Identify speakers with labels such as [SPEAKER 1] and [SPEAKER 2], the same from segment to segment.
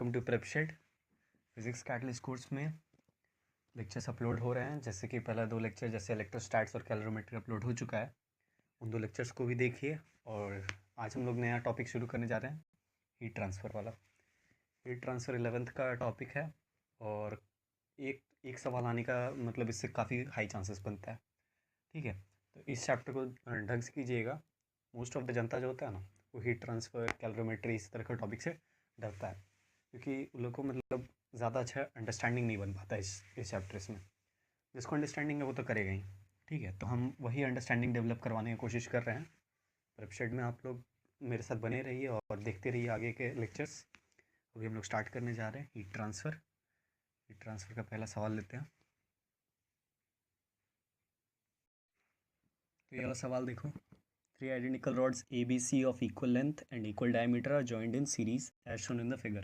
[SPEAKER 1] Welcome to Prepshed. Physics catalyst course में lectures upload हो रहे हैं। जैसे कि पहला 2 लेक्चर जैसे इलेक्ट्रोस्टैट्स और कैलोरीमेट्री अपलोड हो चुका है, उन 2 लेक्चर्स को भी देखिए। और आज हम लोग नया टॉपिक शुरू करने जा रहे हैं, हीट ट्रांसफ़र वाला। हीट ट्रांसफ़र 11th का टॉपिक है और एक एक सवाल आने का मतलब इससे काफ़ी हाई चांसेस बनता है। ठीक है, तो इस चैप्टर को ढंग से कीजिएगा। मोस्ट ऑफ द जनता जो होता है ना, वो हीट ट्रांसफ़र, कैलोरीमेट्री इस तरह के टॉपिक से डरता है, क्योंकि उन लोग को मतलब ज़्यादा अच्छा अंडरस्टैंडिंग नहीं बन पाता इस चैप्टर्स में। जिसको अंडरस्टैंडिंग है वो तो करेगा ही। ठीक है, तो हम वही अंडरस्टैंडिंग डेवलप करवाने की कोशिश कर रहे हैं। वेबसाइट में आप लोग मेरे साथ बने रहिए और देखते रहिए आगे के लेक्चर्स। अभी हम लोग स्टार्ट करने जा रहे हैं हीट ट्रांसफ़र। हीट ट्रांसफ़र का पहला सवाल लेते हैं। तो ये वाला सवाल देखो, 3 identical rods ABC of equal length and equal diameter are joined in series as shown in the figure.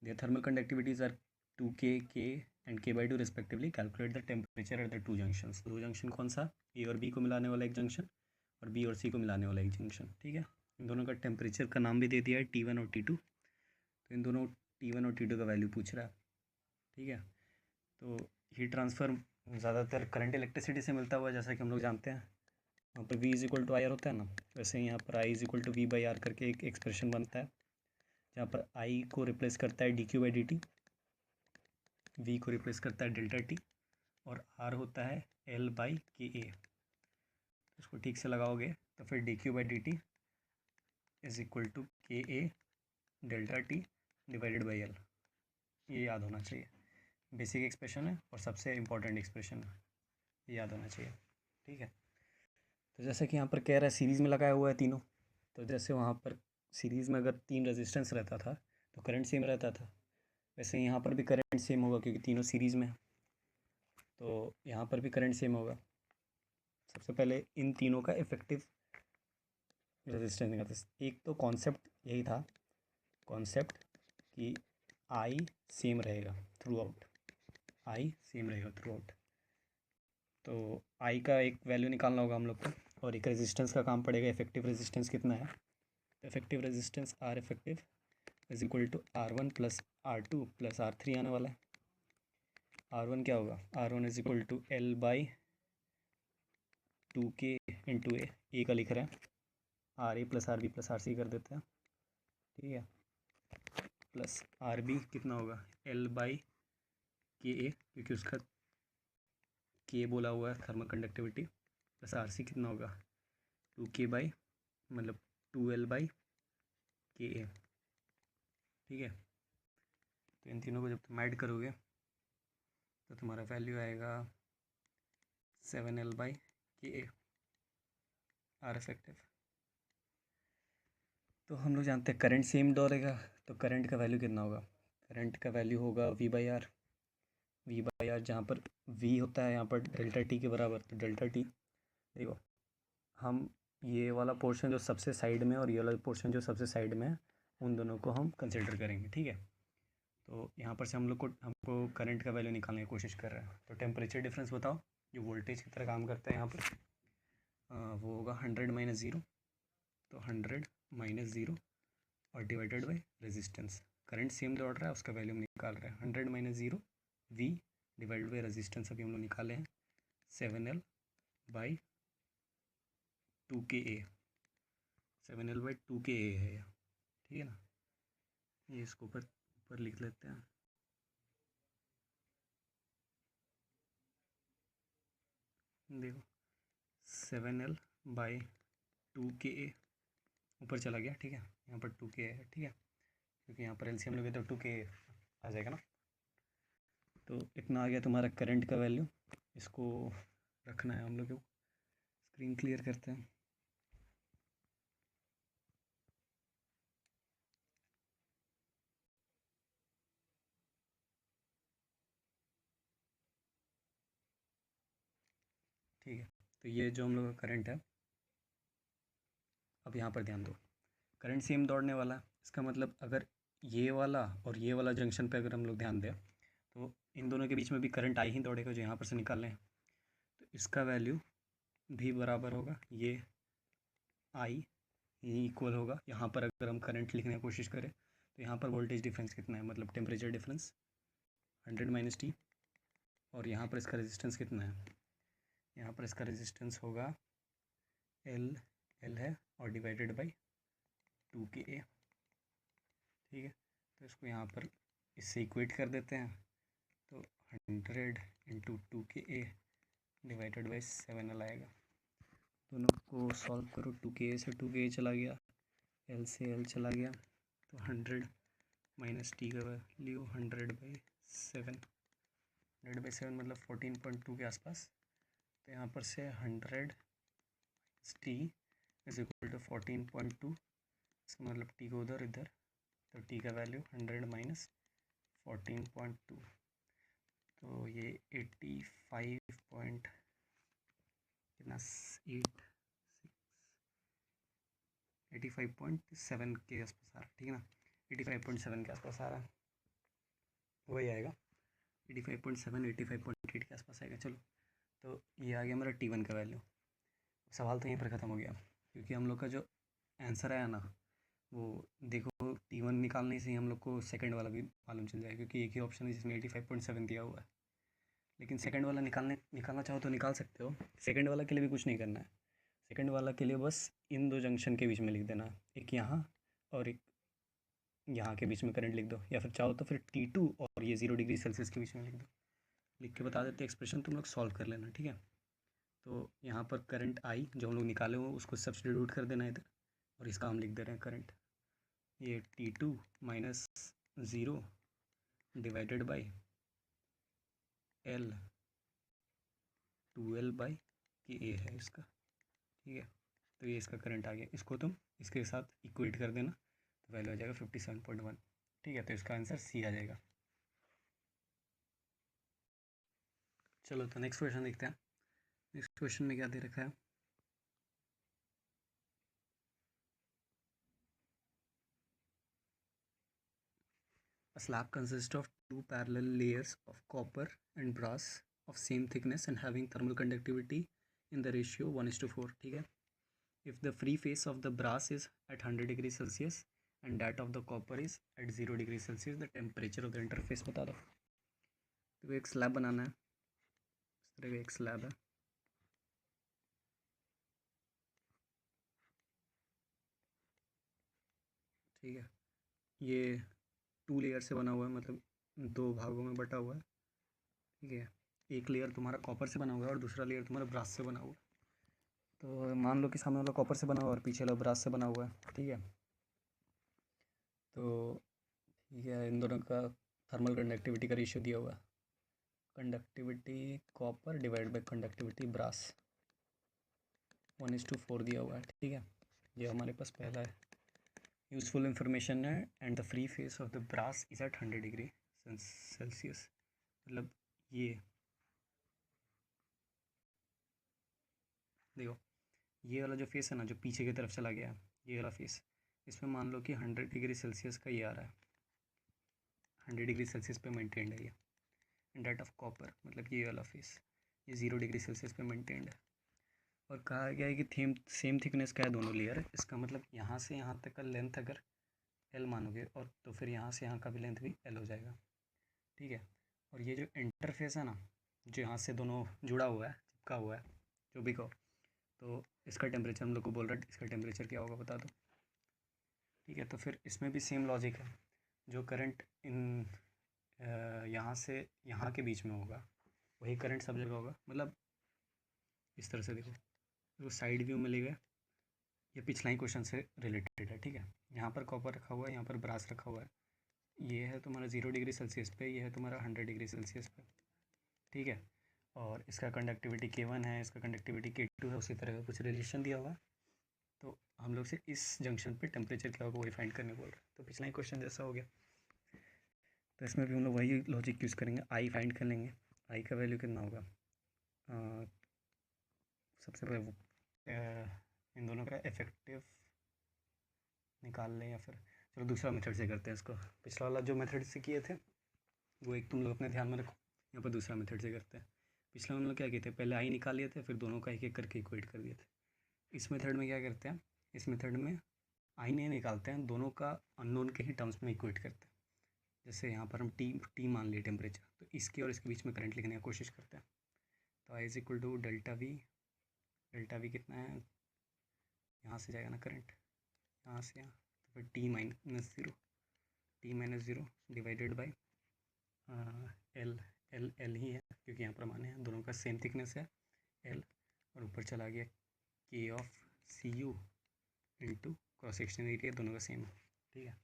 [SPEAKER 1] Their thermal conductivities are 2K, K and K by 2 respectively. Calculate the temperature at the two junctions. दो junction कौन सा? A और B को मिलाने वाला एक junction और B और C को मिलाने वाला एक जंक्शन। ठीक है, इन दोनों का टेम्परेचर का नाम भी दे दिया है T1 और T2। तो इन दोनों T1 और T2 का वैल्यू पूछ रहा है। ठीक है, तो हीट ट्रांसफ़र ज़्यादातर करंट इलेक्ट्रिसिटी से मिलता हुआ, जैसा कि हम लोग जानते हैं। वहाँ पर V is equal to I R होता है ना, वैसे यहाँ पर I is equal to V by R करके एक एक्सप्रेशन बनता है, जहाँ पर I को रिप्लेस करता है dQ बाई dt, V को रिप्लेस करता है डेल्टा T और R होता है L बाई के ए। इसको ठीक से लगाओगे तो फिर dQ by dt is equal to K A delta T divided by L। ये याद होना चाहिए, बेसिक एक्सप्रेशन है और सबसे इम्पोर्टेंट एक्सप्रेशन है, ये याद होना चाहिए। ठीक है, तो जैसे कि यहाँ पर कह रहा है सीरीज़ में लगाया हुआ है तीनों, तो जैसे वहाँ पर सीरीज़ में अगर 3 रेजिस्टेंस रहता था तो करंट सेम रहता था, वैसे यहाँ पर भी करंट सेम होगा क्योंकि तीनों सीरीज़ में है, तो यहाँ पर भी करंट सेम होगा। सबसे पहले इन तीनों का इफेक्टिव रेजिस्टेंस निकालते हैं। एक तो कॉन्सेप्ट यही था, कॉन्सेप्ट कि आई सेम रहेगा थ्रू आउट, आई सेम रहेगा थ्रू आउट। तो आई का एक वैल्यू निकालना होगा हम लोग को और एक रेजिस्टेंस का काम पड़ेगा। इफेक्टिव रेजिस्टेंस कितना है? Effective resistance R effective is equal to R1 plus R2 plus R3 आने वाला है। R1 क्या होगा? R1 is equal to L by 2K into A का लिख रहे हैं, RA plus RB plus RC कर देते हैं। ठीक है, प्लस RB कितना होगा? L बाई KA, क्योंकि उसका K बोला हुआ है थर्मल कंडक्टिविटी, प्लस RC कितना होगा? 2K बाई मतलब 2L बाई KA। ठीक है, तो इन तीनों को जब तुम ऐड करोगे तो तुम्हारा वैल्यू आएगा 7L by KA are effective. तो हम लोग जानते हैं करंट सेम दौड़ेगा, तो करंट का वैल्यू कितना होगा? करंट का वैल्यू होगा V by R. V by R जहाँ पर V होता है यहाँ पर डेल्टा T के बराबर, तो डेल्टा T देखो, हम ये वाला पोर्शन जो सबसे साइड में और ये वाला पोर्शन जो सबसे साइड में है, उन दोनों को हम कंसिडर करेंगे। ठीक है, तो यहाँ पर से हमको करंट का वैल्यू निकालने की कोशिश कर रहे हैं। तो टेम्परेचर डिफरेंस बताओ, जो वोल्टेज की तरह काम करता है यहाँ पर, वो होगा 100 माइनस 0, तो 100 माइनस 0 और divided by resistance. Current same दौड़ रहा है, उसका वैल्यू हम निकाल रहे हैं 100 minus 0 V divided by resistance अभी हम लोग निकाले हैं 7L by 2KA। 7L by 2KA है ये। ठीक है ना, ये इसको ऊपर लिख लेते हैं। देखो 7L बाई 2KA ऊपर चला गया। ठीक है, यहाँ पर 2KA है। ठीक है, क्योंकि यहाँ पर LCM लोगे तो 2KA आ जाएगा ना। तो इतना आ गया तुम्हारा करंट का वैल्यू, इसको रखना है हम लोग को। स्क्रीन क्लियर करते हैं। ठीक है, तो ये जो हम लोग का करंट है, अब यहाँ पर ध्यान दो, करंट सेम दौड़ने वाला है। इसका मतलब अगर ये वाला और ये वाला जंक्शन पे अगर हम लोग ध्यान दें तो इन दोनों के बीच में भी करंट आई ही दौड़ेगा, जो यहाँ पर से निकाल लें। तो इसका वैल्यू भी बराबर होगा, ये आई इक्वल होगा। यहाँ पर अगर हम करंट लिखने की कोशिश करें तो यहाँ पर वोल्टेज डिफरेंस कितना है, मतलब टेम्परेचर डिफरेंस 100 माइनस टी, और यहाँ पर इसका रेजिस्टेंस कितना है, यहाँ पर इसका रेजिस्टेंस होगा एल है और डिवाइडेड बाई 2K। ठीक है, तो इसको यहाँ पर इससे इक्वेट कर देते हैं, तो 100 into 2Ka divided by 7L आएगा। दोनों को सॉल्व करो, 2Ka से 2Ka चला गया, L से L चला गया, तो 100 माइनस टी का वैल्यू 100/7, 100/7 मतलब 14.2 के आसपास। तो यहाँ पर से 100 टी इज इक्वल टू 14.2, इसका मतलब टी को उधर इधर, तो टी का वैल्यू 100 माइनस 14.2, तो ये 85 पॉइंट कितना 85.7 के आसपास आ रहा है। ठीक है ना, 85.7 के आसपास आ रहा है, वही आएगा 85.7, 85.8 के आसपास आएगा। चलो, तो ये आ गया मेरा T1 का वैल्यू। सवाल तो यहीं पर ख़त्म हो गया, क्योंकि हम लोग का जो आंसर आया ना, वो देखो T1 निकालने से ही हम लोग को सेकंड वाला भी मालूम चल जाएगा, क्योंकि एक ही ऑप्शन है जिसमें 85.7 दिया हुआ है। लेकिन सेकंड वाला निकालना चाहो तो निकाल सकते हो। सेकंड वाला के लिए भी कुछ नहीं करना है, सेकंड वाला के लिए बस इन दो जंक्शन के बीच में लिख देना, एक यहाँ और एक यहाँ के बीच में करंट लिख दो, या फिर चाहो तो फिर T2 और ये 0 डिग्री सेल्सियस के बीच में लिख दो। लिख के बता देते एक्सप्रेशन, तुम लोग सॉल्व कर लेना। ठीक है, तो यहाँ पर करंट I जो हम लोग निकाले हो उसको सब्स्टिट्यूट कर देना इधर, और इसका हम लिख दे रहे हैं करंट, ये T2 minus 0 divided by L 2L/Ka है इसका। ठीक है, तो ये इसका करंट आ गया, इसको तुम इसके साथ इक्वेट कर देना, तो वैल्यू आ जाएगा 57.1। ठीक है, तो इसका आंसर सी आ जाएगा। चलो, तो नेक्स्ट क्वेश्चन देखते हैं। नेक्स्ट क्वेश्चन में क्या दे रखा है, A slab consists of two parallel layers of copper and brass of same thickness and having thermal conductivity in the ratio 1:4. ठीक है, if the free face of the brass is at 100 degree Celsius and that of the copper is at 0 degree Celsius, the temperature of the interface बता दो। तो एक slab बनाना है, इस तरह का एक स्लैब है, ठीक है, ये 2 लेयर से बना हुआ है, मतलब 2 भागों में बटा हुआ है। ठीक है, एक लेयर तुम्हारा कॉपर से बना हुआ है और दूसरा लेयर तुम्हारा ब्रास से बना हुआ है। तो मान लो कि सामने वाला कॉपर से बना हुआ है और पीछे वाला ब्रास से बना हुआ है। ठीक है, तो ठीक है, इन दोनों का थर्मल कंडक्टिविटी का रेशियो दिया हुआ है, conductivity copper divide by conductivity brass 1:4 दिया हुआ है। ठीक है, ये हमारे पास पहला है, यूज़फुल इंफॉर्मेशन है, and the free face of the brass is at 100 degree Celsius. मतलब ये देखो, ये वाला जो फेस है ना, जो पीछे की तरफ चला गया, ये वाला फेस, इसमें मान लो कि 100 डिग्री सेल्सियस का ये आ रहा है, 100 डिग्री सेल्सियस पे मेंटेन्ड है ये, एंड डेट ऑफ कॉपर मतलब ये वाला फेस, ये 0 डिग्री सेल्सियस पे मेंटेन्ड है। और कहा गया है कि सेम थिकनेस का है दोनों लेयर, इसका मतलब यहाँ से यहाँ तक का लेंथ अगर L मानोगे, और तो फिर यहाँ से यहाँ का भी लेंथ भी L हो जाएगा। ठीक है, और ये जो इंटरफेस है ना, जो यहाँ से दोनों जुड़ा हुआ है, चिपका हुआ है, जो भी कहो, तो इसका टेम्परेचर हम लोग को बोल रहा है, इसका टेम्परेचर क्या होगा बता दो। ठीक है, तो फिर इसमें भी सेम लॉजिक है, जो करंट इन यहाँ से यहाँ के बीच में होगा वही करंट सब जगह होगा। मतलब इस तरह से देखो, तो साइड व्यू मिलेगा, ये पिछला ही क्वेश्चन से रिलेटेड है। ठीक है, यहाँ पर कॉपर रखा हुआ है, यहाँ पर ब्रास रखा हुआ है, ये है तुम्हारा 0 डिग्री सेल्सियस पे, ये है तुम्हारा 100 डिग्री सेल्सियस पे। ठीक है, और इसका कंडक्टिविटी K1 है, इसका कंडक्टिविटी K2 है, उसी तरह का कुछ रिलेशन दिया हुआ है। तो हम लोग से इस जंक्शन पे टेम्परेचर क्या होगा वही फाइंड करने बोल रहे हैं, तो पिछला ही क्वेश्चन जैसा हो गया। तो इसमें भी हम लोग वही लॉजिक यूज़ करेंगे, आई फाइंड कर लेंगे, आई का वैल्यू कितना होगा, सबसे पहले इन दोनों का इफेक्टिव निकाल लें, या फिर चलो दूसरा मेथड से करते हैं इसको। पिछला वाला जो मेथड से किए थे वो एक तुम लोग अपने ध्यान में रखो, यहाँ पर दूसरा मेथड से करते हैं। पिछला हम लोग क्या किए थे, पहले आई निकाल लिए थे, फिर दोनों का एक एक करके इक्वेट कर दिए थे। इस मेथड में क्या करते हैं, इस मेथड में आई नहीं निकालते हैं, दोनों का अननोन के ही टर्म्स में इक्वेट करते हैं। जैसे यहाँ पर हम टी मान लिए टेम्परेचर, तो इसके और इसके बीच में करंट लिखने की कोशिश करते हैं। तो I is equal to delta V कितना है, यहाँ से जाएगा ना करंट, यहाँ से यहाँ, तो फिर T minus zero divided by L ही है, क्योंकि यहाँ पर माने हैं दोनों का सेम थिकनेस है एल, और ऊपर चला गया K of C U into cross section area, दोनों का सेम है, ठीक है।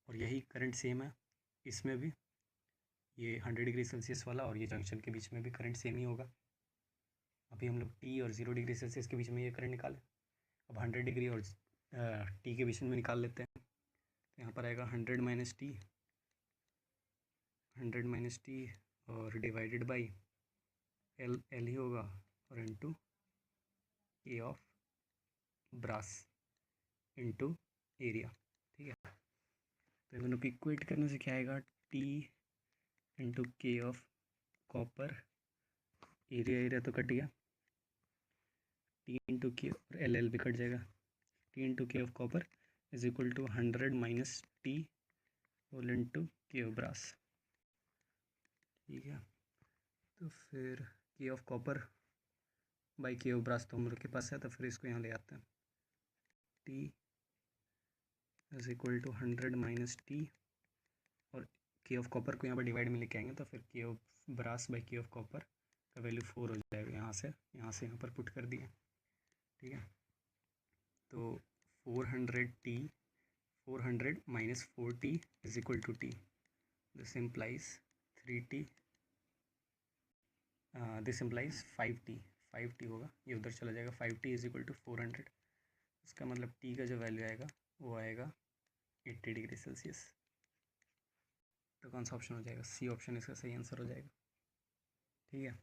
[SPEAKER 1] और यही करंट सेम है इसमें भी, ये 100 डिग्री सेल्सियस वाला और ये जंक्शन के बीच में भी करंट सेम ही होगा। अभी हम लोग टी और 0 डिग्री सेल्सियस के बीच में ये करंट निकालें, अब 100 डिग्री और टी के बीच में निकाल लेते हैं। तो यहाँ पर आएगा 100 माइनस टी और डिवाइडेड बाई एल ही होगा, और into A of brass into area, ठीक है। तो दोनों को इक्वेट करने से क्या आएगा, T into K of copper, area तो कट गया, टी इंटू के और एल भी कट जाएगा, T into K of copper is equal to 100 minus T whole into K of brass, ठीक है। तो फिर K of copper by K of brass तो हम लोग के पास है, तो फिर इसको यहाँ ले आते हैं, T is equal to 100 minus T, और के ऑफ कॉपर को यहाँ पर डिवाइड में लेके आएंगे, तो फिर K of brass by K of copper का वैल्यू 4 हो जाएगा, यहाँ से यहाँ पर पुट कर दिया, ठीक है। तो 400 minus 4t is equal to T, this implies 3t, this implies 5t होगा, ये उधर चला जाएगा, 5t इज इक्वल टू 400, इसका मतलब t का जो वैल्यू आएगा वो आएगा 80 डिग्री सेल्सियस। तो कौन सा ऑप्शन हो जाएगा, सी ऑप्शन इसका सही आंसर हो जाएगा, ठीक है।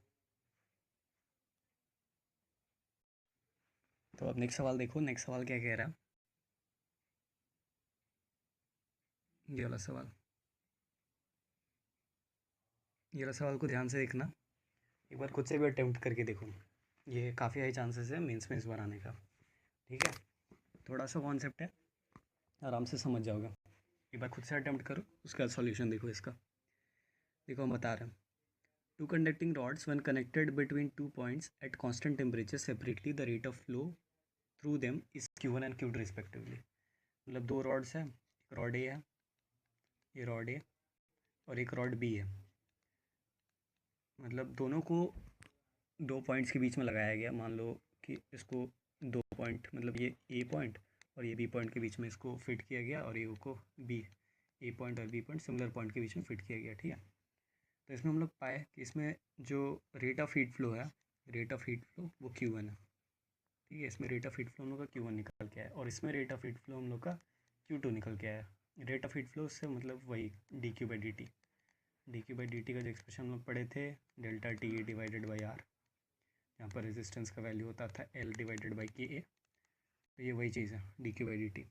[SPEAKER 1] तो अब नेक्स्ट सवाल देखो, नेक्स्ट सवाल क्या कह रहा है, ये वाला सवाल, ये वाला सवाल को ध्यान से देखना, एक बार खुद से भी अटेम्प्ट करके देखो, ये काफ़ी हाई चांसेस है मेंस में इस बार आने का, ठीक है। थोड़ा सा कॉन्सेप्ट है, आराम से समझ जाओगे, एक बार खुद से अटेम्प्ट करो, उसका सॉल्यूशन देखो इसका। देखो हम बता रहे हैं, two conducting rods when connected between 2 points at constant temperature separately, the rate of flow through them is Q1 and Q2 respectively. मतलब दो रॉड्स हैं, एक रॉड ए है, ये रॉड ए, और एक रॉड बी है, मतलब दोनों को 2 पॉइंट्स के बीच में लगाया गया। मान लो कि इसको 2 पॉइंट, मतलब ये ए पॉइंट और ये बी पॉइंट के बीच में इसको फिट किया गया, और ये को बी, ए पॉइंट और बी पॉइंट सिमिलर पॉइंट के बीच में फिट किया गया, ठीक है। तो इसमें हम लोग पाए कि इसमें जो रेट ऑफ हीट फ्लो है, रेट ऑफ हीट फ्लो वो Q1 है, ठीक है। इसमें रेट ऑफ हीट फ्लो हम लोग का Q1 निकल के आया, और इसमें रेट ऑफ हीट फ्लो हम लोग का Q2 निकल के आया। रेट ऑफ हीट फ्लो से मतलब वही dQ/dt, dQ/dt का जो एक्सप्रेशन हम लोग पढ़े थे, delta T divided by R, यहाँ पर रेजिस्टेंस का वैल्यू होता था L डिवाइडेड बाई के ए, तो ये वही चीज़ है dQ/dt।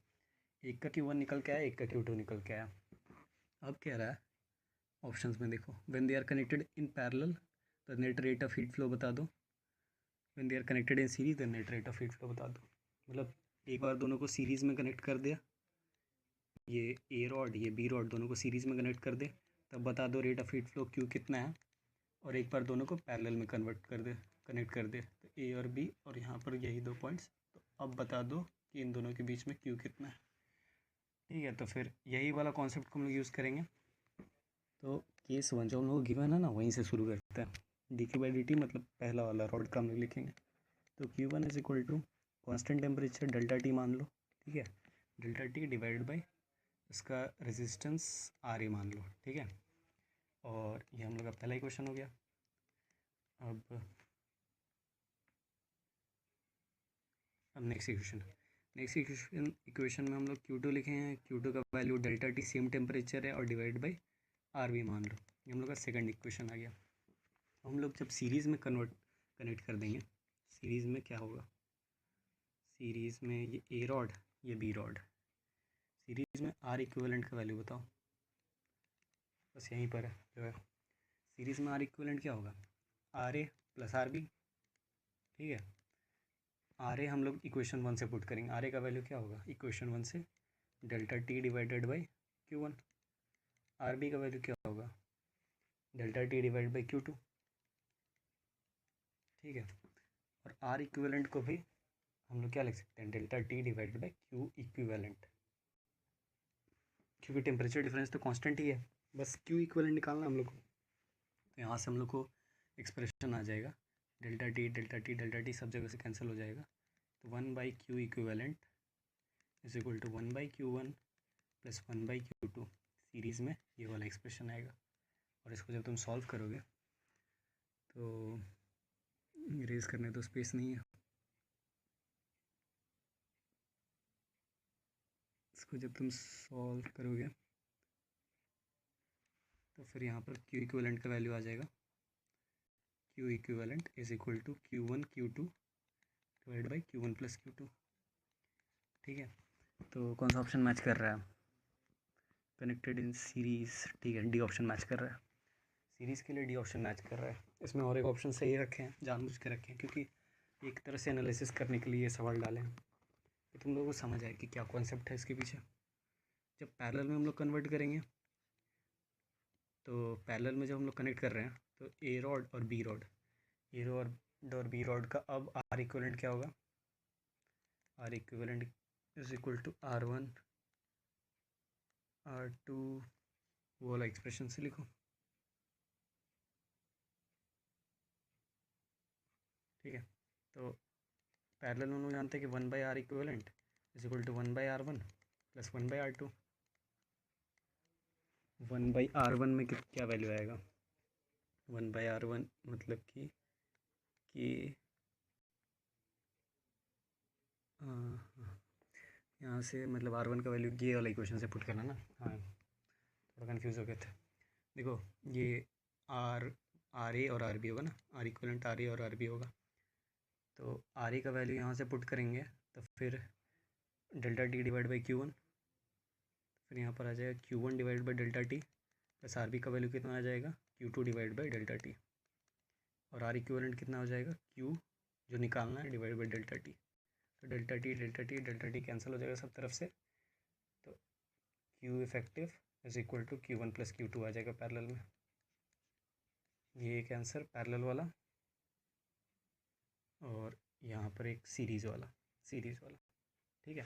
[SPEAKER 1] एक का Q1 निकल के आया, एक का Q2 निकल के आया। अब कह रहा है ऑप्शंस में देखो, when they are connected in parallel the net rate of heat flow बता दो, when they are connected in series the net rate of heat flow बता दो। मतलब एक बार दोनों को सीरीज़ में कनेक्ट कर दिया, ये ए रॉड ये बी रॉड दोनों को सीरीज़ में कनेक्ट कर दे, तब बता दो rate of heat flow Q कितना है। और एक बार दोनों को पैरेलल में कनेक्ट कर दे, तो ए और बी, और यहाँ पर यही 2 पॉइंट्स, तो अब बता दो कि इन दोनों के बीच में Q कितना है, ठीक है। तो फिर यही वाला कॉन्सेप्ट को हम लोग यूज़ करेंगे। तो केस 1 जो हम लोग गिवन है ना, वहीं से शुरू करते हैं। dQ/dt मतलब पहला वाला रॉड का हम लोग लिखेंगे, तो Q1 is equal to constant temperature delta T मान लो, ठीक है, डेल्टा टी डिवाइडेड बाई इसका रेजिस्टेंस RA मान लो, ठीक है। और ये हम लोग का पहला ही क्वेश्चन हो गया। अब नेक्स्ट इक्वेशन में हम लोग Q2 लिखे हैं, Q2 का value delta T same temperature है और डिवाइड बाई RB मान लो, ये हम लोग का सेकंड इक्वेशन आ गया। हम लोग जब सीरीज़ में कनेक्ट कर देंगे, सीरीज़ में क्या होगा, सीरीज़ में ये ए रॉड ये बी रॉड, सीरीज़ में R इक्विवेलेंट का वैल्यू बताओ, बस यहीं पर है जो है। सीरीज़ में R इक्विवेलेंट क्या होगा, RA प्लस RB, ठीक है। आर ए हम लोग इक्वेशन 1 से पुट करेंगे। आर ए का वैल्यू क्या होगा इक्वेशन 1 से, delta T divided by Q1। R B का वैल्यू क्या होगा, delta T divide by Q2। ठीक है, और आर इक्विवेलेंट को भी हम लोग क्या लिख सकते हैं, delta T divided by Q equivalent, क्योंकि टेम्परेचर डिफरेंस तो कांस्टेंट ही है, बस Q इक्विवेलेंट निकालना हम लोग को। तो यहाँ से हम लोग को एक्सप्रेशन आ जाएगा, डेल्टा टी सब जगह से कैंसिल हो जाएगा, तो 1/Q equivalent is equal to 1/Q1 plus 1/Q2 series में ये वाला एक्सप्रेशन आएगा। और इसको जब तुम सॉल्व करोगे तो इरेज करने तो स्पेस नहीं है, इसको जब तुम सॉल्व करोगे तो फिर यहाँ पर Q इक्विवेलेंट का वैल्यू आ जाएगा, Q equivalent is equal to Q1 Q2 divide by Q1 plus Q2। ठीक है, तो कौन सा ऑप्शन मैच कर रहा है, कनेक्टेड इन सीरीज़। ठीक है, डी ऑप्शन मैच कर रहा है, सीरीज़ के लिए डी ऑप्शन मैच कर रहा है। इसमें और एक ऑप्शन सही रखे हैं, जानबूझ के रखे हैं, क्योंकि एक तरह से एनालिसिस करने के लिए ये सवाल डाले हैं कि तुम लोगों को समझ आए कि क्या कॉन्सेप्ट है इसके पीछे। जब पैरेलल में हम लोग कन्वर्ट करेंगे, तो पैरेलल में जब हम लोग कनेक्ट कर रहे हैं तो ए रॉड और बी रॉड, ए रॉड और बी रॉड का अब आर इक्विवेलेंट क्या होगा, R equivalent is equal to R1 R2, वो वाला एक्सप्रेशन से लिखो। ठीक है, तो पैरेलल में हम लोग जानते हैं कि 1/R equivalent is equal to 1/R1 plus 1/R2। 1/R1 में क्या वैल्यू आएगा, 1/R1 मतलब कि यहाँ से मतलब R1 का वैल्यू ये वाला इक्वेशन से पुट करना ना। हाँ, थोड़ा कन्फ्यूज़ हो गए थे। देखो ये आर ए और आर बी होगा ना, आर इक्विवेलेंट आर ए और आर बी होगा, तो आर ए का वैल्यू यहाँ से पुट करेंगे तो फिर delta T divide by Q1, फिर यहाँ पर आ जाएगा Q1 divide by delta T plus R B का वैल्यू कितना आ जाएगा, Q2 divide by delta T, और आर इक्विवेलेंट कितना हो जाएगा, Q जो निकालना है डिवाइड बाई डेल्टा टी। तो डेल्टा टी कैंसिल हो जाएगा सब तरफ से, तो Q effective is equal to Q1 plus Q2 आ जाएगा पैरेलल में। ये एक आंसर पैरेलल वाला, और यहाँ पर एक सीरीज़ वाला। ठीक है,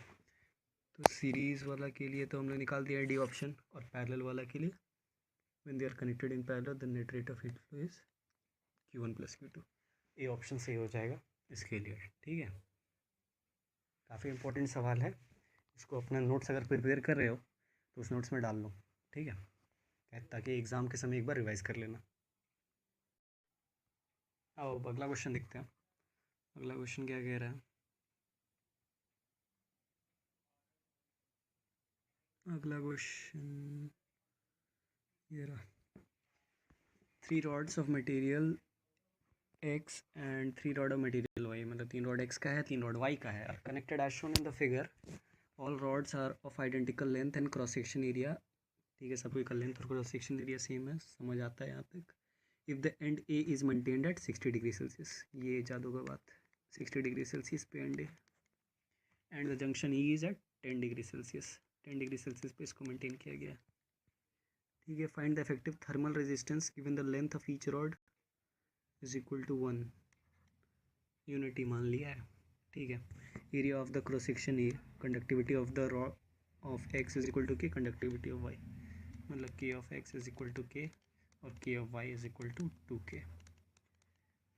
[SPEAKER 1] तो सीरीज़ वाला के लिए तो हमने निकाल दिया डी ऑप्शन, और पैरेलल वाला के लिए when they are connected in parallel the net rate of heat flow is Q1 plus Q2। A option सही हो जाएगा इसके लिए। ठीक है, काफ़ी इंपॉर्टेंट सवाल है, इसको अपना नोट्स अगर प्रिपेयर कर रहे हो तो उस नोट्स में डाल लो। ठीक है, ताकि एग्ज़ाम के समय एक बार रिवाइज़ कर लेना। आओ अगला क्वेश्चन देखते हैं, अगला क्वेश्चन क्या कह रहा है। अगला क्वेश्चन ये रहा, 3 rods of material X and 3 rod of material Y, मतलब 3 rod X का है 3 rod Y का है, are connected as shown in the figure, all rods are of identical length and cross section area। ठीक है, सबकी का लेंथ और क्रॉस सेक्शन एरिया सेम है, समझ आता है यहाँ तक। If the end A is maintained at 60 degree Celsius, ये जादू का बात, 60 डिग्री सेल्सियस पे end A, end the junction E is at 10 degree Celsius, 10 degree Celsius पे इसको मेंटेन किया गया है। ठीक है, find the effective thermal resistance given the length of each rod is equal to 1 unity मान लिया है। ठीक है, area of the cross section A, conductivity of the rod of X is equal to K conductivity of Y, मतलब K of X is equal to K और K of Y is equal to 2k।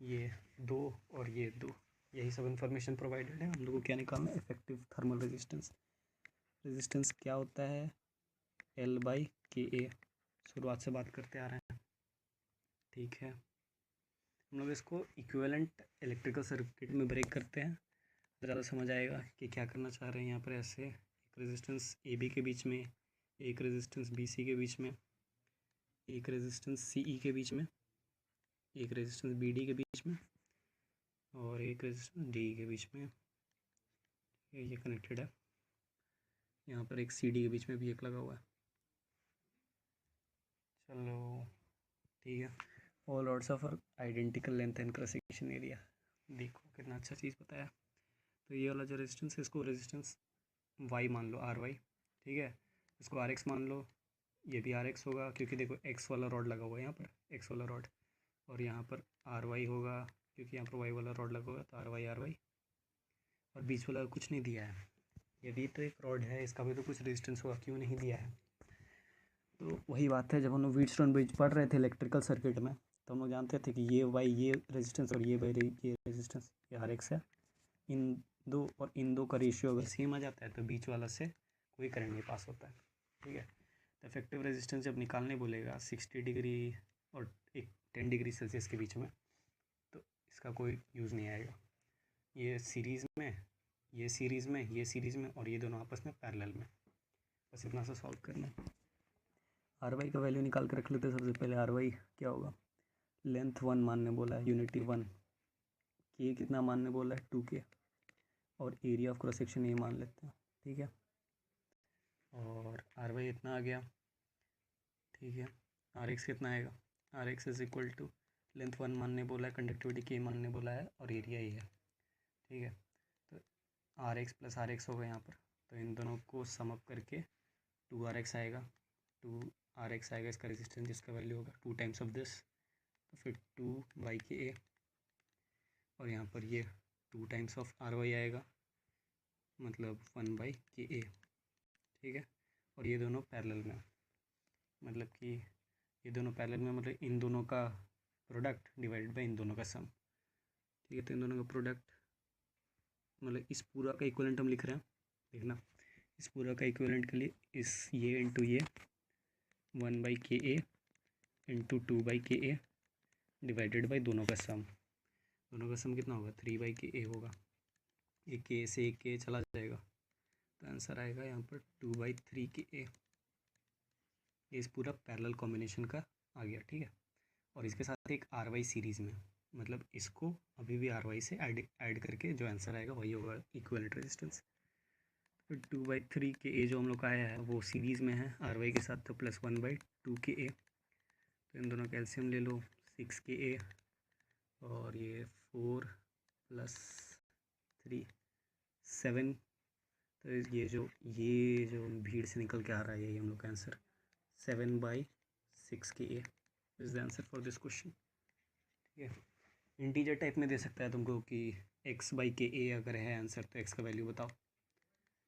[SPEAKER 1] ये 2 और ये 2, यही सब information provided है। हम लोग को क्या निकालना है, इफेक्टिव थर्मल रेजिस्टेंस। रेजिस्टेंस क्या होता है, L/Ka, शुरुआत से बात करते आ रहे हैं। ठीक है, हम लोग इसको इक्विवेलेंट इलेक्ट्रिकल सर्किट में ब्रेक करते हैं, ज़्यादा समझ आएगा कि क्या करना चाह रहे हैं यहाँ पर। ऐसे एक रेजिस्टेंस AB के बीच में, एक रेजिस्टेंस BC के बीच में, एक रेजिस्टेंस CE के बीच में, एक रेजिस्टेंस BD के बीच में, और एक रेजिस्टेंस DE के बीच में, ये कनेक्टेड है। यहाँ पर एक CD के बीच में भी एक लगा हुआ है। चलो ठीक है, all rods of identical length and cross section area, देखो कितना अच्छा चीज़ बताया। तो ये वाला जो रेजिस्टेंस है इसको रेजिस्टेंस वाई मान लो, आर वाई, ठीक है। इसको आर एक्स मान लो, ये भी आर एक्स होगा क्योंकि देखो एक्स वाला रॉड लगा हुआ है यहाँ पर, एक्स वाला रॉड, और यहाँ पर आर वाई होगा क्योंकि यहाँ पर वाई वाला रॉड लगा हुआ है, तो आर वाई, और बीच वाला कुछ नहीं दिया है। ये भी तो एक रॉड है, इसका भी तो कुछ रेजिस्टेंस होगा, क्यों नहीं दिया है। तो वही बात है, जब हम लोग व्हीटस्टोन ब्रिज पढ़ रहे थे इलेक्ट्रिकल सर्किट में, तो हम लोग जानते थे कि ये वाई ये रेजिस्टेंस और ये वाई ये रेजिस्टेंस, ये आर एक्स है। इन दो का रेशियो अगर सेम आ जाता है तो बीच वाला से कोई करंट नहीं पास होता है, ठीक है। तो इफेक्टिव रेजिस्टेंस जब निकालने बोलेगा 60 डिग्री और एक 10 डिग्री सेल्सियस के बीच में, तो इसका कोई यूज़ नहीं आएगा। ये सीरीज़ में, ये सीरीज़ में, ये सीरीज़ में, और ये दोनों आपस में पैरेलल में, बस इतना सा सॉल्व करना है। आर वाई का वैल्यू निकाल के रख लेते हैं। सबसे पहले आर वाई क्या होगा, लेंथ 1 मानने बोला है, यूनिटी 1, के कितना मानने बोला है 2K, और एरिया ऑफ क्रॉस सेक्शन ये मान लेते हैं, ठीक है। और आर वाई इतना आ गया, ठीक है। आर एक्स कितना आएगा, R X is equal to length 1 मानने बोला है, कंडक्टिविटी के मानने बोला है, और एरिया ही है, ठीक है। तो R X plus R X होगा यहाँ पर, तो इन दोनों को सम अप करके 2RX आएगा, 2RX आएगा इसका रेजिस्टेंस, जिसका वैल्यू होगा 2 टाइम्स ऑफ दिस, तो फिर 2/KA, और यहाँ पर ये 2 टाइम्स ऑफ RY आएगा, मतलब 1/KA, ठीक है। और ये दोनों पैरेलल में, मतलब कि ये दोनों पैरेलल में, मतलब इन दोनों का प्रोडक्ट डिवाइडेड बाई इन दोनों का सम, ठीक है। तो इन दोनों का प्रोडक्ट मतलब इस पूरा का इक्विवेलेंट हम लिख रहे हैं, देखना, इस पूरा का इक्विवेलेंट के लिए इस ये इंटू ये 1/KA into 2/KA divided by दोनों का सम, दोनों का सम कितना होगा 3/KA होगा, एक के से एक के चला जाएगा, तो आंसर आएगा यहाँ पर 2/3KA। ये इस पूरा पैरेलल कॉम्बिनेशन का आ गया, ठीक है। और इसके साथ एक आर वाई सीरीज़ में, मतलब इसको अभी भी आर वाई से ऐड करके जो आंसर आएगा वही होगा इक्विवेलेंट रेजिस्टेंस। तो 2/3KA जो हम लोग का आया है वो सीरीज़ में है आर वाई के साथ, तो प्लस 1/2KA, तो इन दोनों का एलसीएम ले लो 6KA, और ये 4 + 3 7, तो ये जो भीड़ से निकल के आ रहा है यही हम लोग का answer 7/6KA is the answer for this question, ठीक है। इंटीजर टाइप में दे सकता है तुमको कि x/KA अगर है आंसर तो x का वैल्यू बताओ,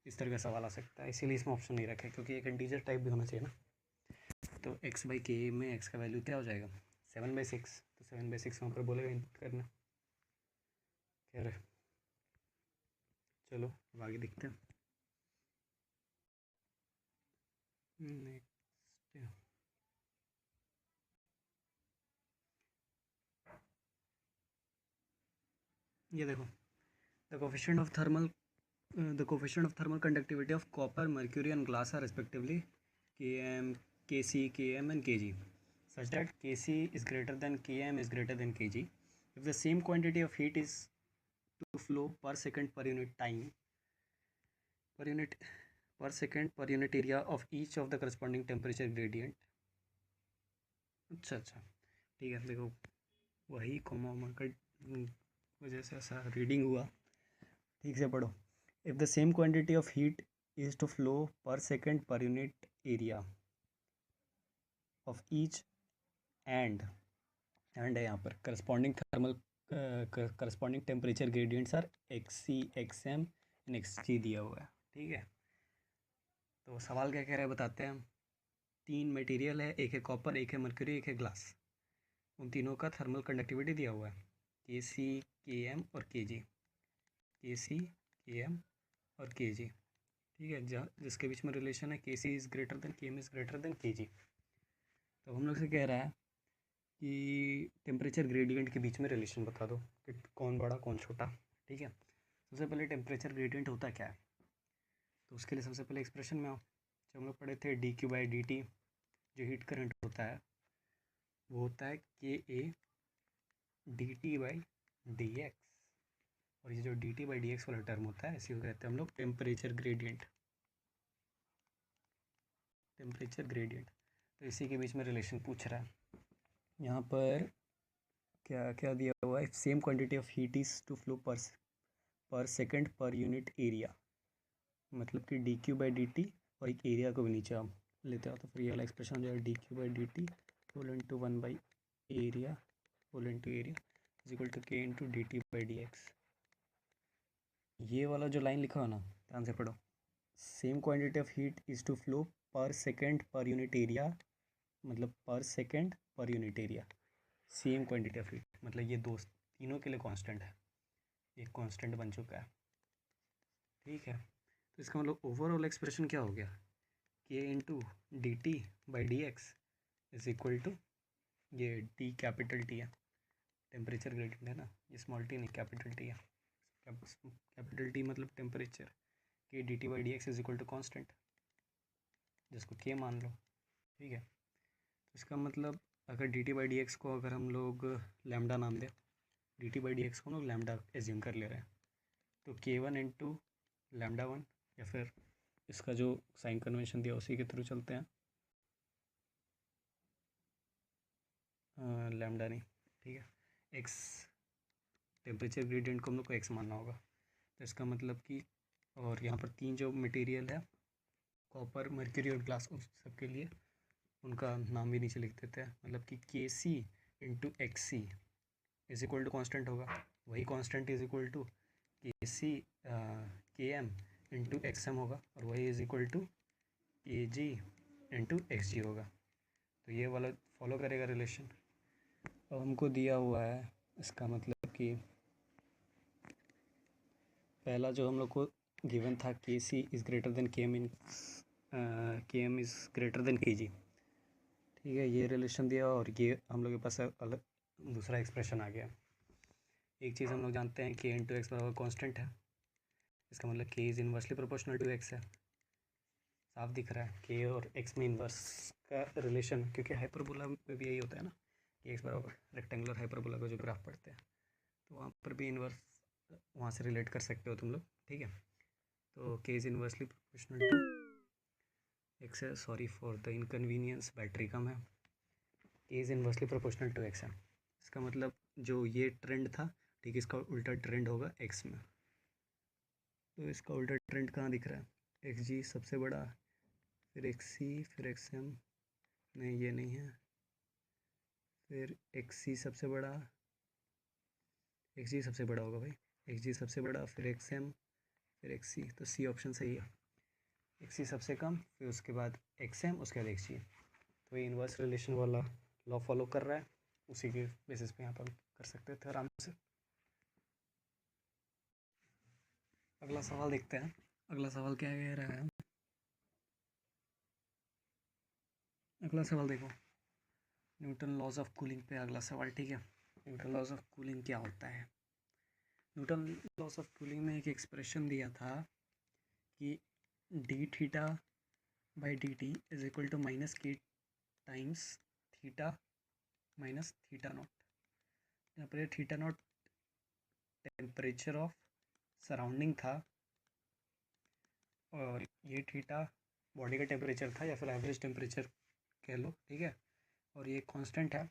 [SPEAKER 1] इस तरह का सवाल आ सकता है, इसीलिए इसमें ऑप्शन नहीं रखा है क्योंकि एक इंटीजर टाइप भी होना चाहिए ना। तो x/KA में x का वैल्यू क्या हो जाएगा 7/6, तो 7/6 वहाँ पर बोलेगा इनपुट करना, कह रहे। चलो अब आगे देखते हैं। नेक्स्ट ये देखो, the coefficient of thermal conductivity of copper, mercury and glass are respectively Km, Kc, Km and Kg, such that Kc is greater than Km is greater than Kg if the same quantity of heat is to flow per second per unit time, per second per unit area of each of the corresponding temperature gradient। अच्छा, ठीक है। देखो वही comma का वजह से ऐसा reading हुआ, ठीक से पढ़ो। If the same quantity of heat is to flow per second per unit area of each end है यहाँ पर corresponding temperature gradients are XC, XM and XG दिया हुआ है, ठीक है। तो सवाल क्या कह रहा है बताते हैं हम। 3 मटेरियल है, एक है कॉपर, एक है मर्क्यूरी, एक है ग्लास, उन तीनों का थर्मल कंडक्टिविटी दिया हुआ है Kc, Km और Kg, Kc, Km और Kg, ठीक है। जिसके बीच में रिलेशन है Kc is greater then Km is greater then Kg। तो हम लोग से कह रहा है कि टेम्परेचर ग्रेडियंट के बीच में रिलेशन बता दो कि कौन बड़ा कौन छोटा, ठीक है। सबसे पहले टेम्परेचर ग्रेडियंट होता क्या है, तो उसके लिए सबसे पहले एक्सप्रेशन में आओ। जब हम लोग पढ़े थे dQ/dt, जो हीट करंट होता है वो होता है KA dt/dx, और ये जो dt/dx वाला टर्म होता है इसी को कहते हैं हम लोग टेम्परेचर ग्रेडियंट। तो इसी के बीच में रिलेशन पूछ रहा है। यहाँ पर क्या क्या दिया हुआ है, same quantity of heat is to flow per per second per unit area, मतलब कि D Q by D T और एक एरिया को भी नीचे हम लेते हो, तो फिर ये वाला एक्सप्रेशन हो जाएगा D Q by D T whole into 1 by area whole into area is equal to K into D T by D X. ये वाला जो लाइन लिखा हो ना, ध्यान से पढ़ो, same quantity of heat is to flow per second per unit area, मतलब per second per unit area, same quantity of heat, मतलब ये दो तीनों के लिए कांस्टेंट है, एक कांस्टेंट बन चुका है, ठीक है। तो इसका मतलब ओवरऑल एक्सप्रेशन क्या हो गया, K into D T by D X is equal to, ये टी कैपिटल टी है, टेम्परेचर ग्रेडियंट है ना, ये स्मॉल टी नहीं कैपिटल टी है, कैपिटल टी मतलब temperature, K D T by D X is equal to constant, जिसको K मान लो, ठीक है। तो इसका मतलब अगर D T by D x को अगर हम लोग लैम्डा नाम दें, D T by D x को हम लोग लैम्डा एज्यूम कर ले रहे हैं, तो के वन इंटू लैम्डा वन, या फिर इसका जो साइन कन्वेंशन दिया उसी के थ्रू चलते हैं, लैम्डा नहीं, ठीक है, एक्स, टेम्परेचर ग्रेडियंट को हम लोग को एक्स मानना होगा। तो इसका मतलब कि, और यहाँ पर तीन जो मटेरियल है, कॉपर, मर्क्यूरी और ग्लास, उस सब के लिए उनका नाम भी नीचे लिख देते हैं, मतलब कि K C into X C is equal to constant होगा, वही कॉन्स्टेंट इज इक्वल टू के सी के एम इंटू एक्स एम होगा, और वही इज इक्वल टू के जी इंटू एक्स जी होगा। तो ये वाला फॉलो करेगा रिलेशन। अब हमको दिया हुआ है, इसका मतलब कि पहला जो हम लोग को गिवन था, के सी इज़ ग्रेटर देन के एम इन के एम इज़ ग्रेटर देन के जी, ठीक है, ये रिलेशन दिया, और ये हम लोग के पास अलग दूसरा एक्सप्रेशन आ गया। एक चीज़ हम लोग जानते हैं, के इंटू एक्स बराबर कॉन्स्टेंट है, इसका मतलब K is inversely proportional to X है, साफ दिख रहा है, के और एक्स में इन्वर्स का रिलेशन, क्योंकि हाइपरबोला में भी यही होता है ना, कि एक्स बराबर रेक्टेंगुलर हाइपरबोला का जो ग्राफ पढ़ते हैं, तो वहाँ पर भी इन्वर्स वहाँ से रिलेट कर सकते हो तुम लोग, ठीक है। तो K is inversely proportional to X है, sorry for the inconvenience, battery कम है, K is inversely proportional to X है, इसका मतलब जो ये ट्रेंड था, ठीक है, इसका उल्टा ट्रेंड होगा एक्स में। तो इसका उल्टा ट्रेंड कहाँ दिख रहा है, एक्स जी सबसे बड़ा, फिर एक्स सी, फिर एक्स एम, नहीं ये नहीं है, फिर एक्स सी सबसे बड़ा, एक्स जी सबसे बड़ा होगा भाई, एक्स जी सबसे बड़ा, फिर एक्स एम, फिर एक्स सी, तो सी ऑप्शन सही है, एक्स सी सबसे कम, फिर उसके बाद एक्स एम, उसके बाद एक्स जी। तो ये इन्वर्स रिलेशन वाला लॉ फॉलो कर रहा है, उसी के बेसिस पे यहाँ पर कर सकते थे आराम से। अगला सवाल देखते हैं, अगला सवाल क्या कह रहा है, अगला सवाल देखो, न्यूटन लॉज ऑफ कूलिंग पे अगला सवाल, ठीक है। न्यूटन लॉज ऑफ कूलिंग क्या होता है, न्यूटन लॉज ऑफ कूलिंग में एक एक्सप्रेशन दिया था कि D theta by D T is equal to minus K times theta minus theta naught, यहाँ पर theta naught temperature of surrounding था, और ये थीटा बॉडी का टेम्परेचर था, या फिर एवरेज टेम्परेचर कह लो, ठीक है, और ये कांस्टेंट है,